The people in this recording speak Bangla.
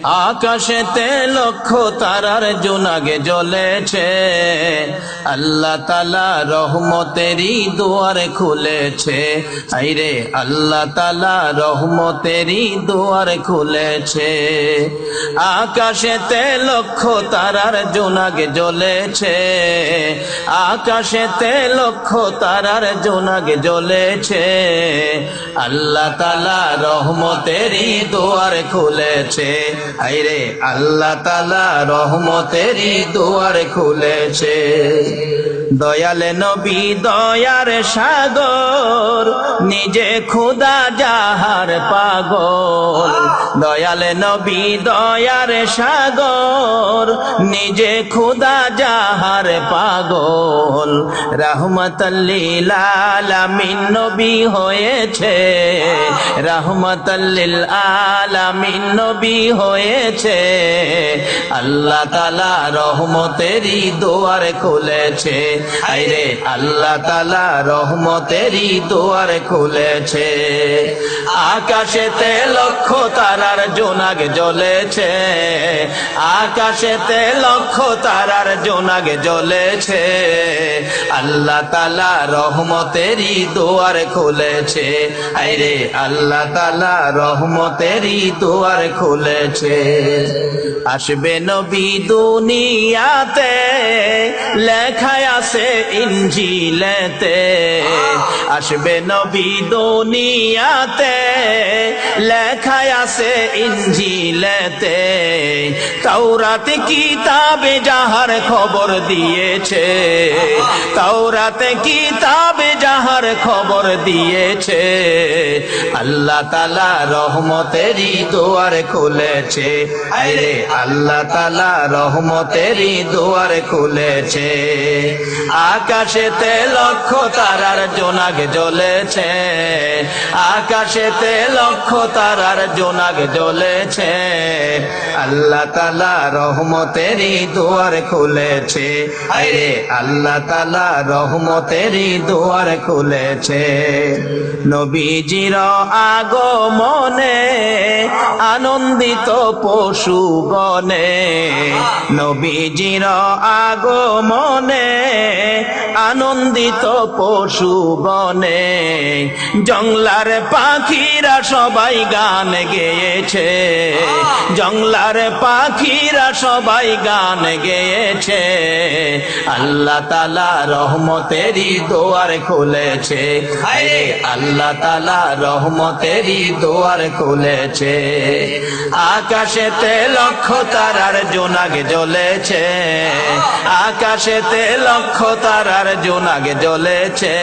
আকাশেতে লক্ষ তারার জোনাগে জ্বলেছে, আল্লাহ তাআলা রহমতেরই দুয়ার খুলেছে। আইরে আল্লাহ তাআলা রহমতেরই দুয়ার খুলেছে। আকাশেতে লক্ষ তারার জোনাগে জ্বলেছে, আকাশেতে লক্ষ তারার জোনাগে জ্বলেছে, আল্লাহ তাআলা রহমতেরই দুয়ার খুলেছে। আইরে আল্লাহ তাআলা রহমতেরই দুয়ার খুলেছে। দয়াল নবী দয়ার সাগর, নিজে খোদা যাহার পাগল। দয়াল নবী দয়ার সাগর, নিজে খোদা যাহার পাগল। রাহমাতাল লিল আলামিন নবী হয়েছে, রাহমাতাল লিল আলামিন নবী হয়েছে, আল্লাহ তাআলা রহমতেরই দুয়ার খুলেছে। আইরে আল্লাহ তাআলা রহমতেরই দুয়ার খুলেছে। আকাশেতে লক্ষ তারার জোনাগে জ্বলেছে, আকাশেতে লক্ষ তারার জোনাগে জ্বলেছে, আল্লাহ তাআলা রহমতেরই দুয়ার খুলেছে। আইরে আল্লাহ তাআলা রহমতেরই দুয়ার খুলেছে। আসবে নবী দুনিয়াতে, লেখায় আছে ইনজিলেতে। আসবে নবী দুনিয়াতে, লেখায় আছে ইনজিলেতে। তাওরাত কিতাবে যাহার খবর দিয়েছে, তাওরাত কিতাবে যাহার খবর দিয়েছে, আল্লাহ তাআলা রহমতেরই দুয়ার খুলেছে। আরে আল্লাহ তাআলা রহমতেরই দুয়ার খুলেছে। আকাশেতে লক্ষ তারার জোনাগে জ্বলেছে, আকাশেতে লক্ষ তারার জোনাগে জ্বলেছে, আল্লাহ তাআলা রহমতেরই দুয়ার খুলেছে। আরে আল্লাহ তাআলা রহমতেরই দুয়ার খুলেছে। নবীজির আগমনে আনন্দিত পশুগণে, নবীজির আগমনে আনন্দিত পশুগণে, জংলার পাখিরা সবাই গান গেয়েছে, জংলার পাখিরা সবাই গান গেয়েছে, আল্লাহ তাআলা রহমতেরই দুয়ার খুলেছে। আরে আল্লাহ তাআলা রহমতেরই দুয়ার খুলেছে। আকাশেতে লক্ষ তারার জোনাগে জ্বলেছে, আকাশেতে লক্ষ তারার জোনাগে জ্বলেছে।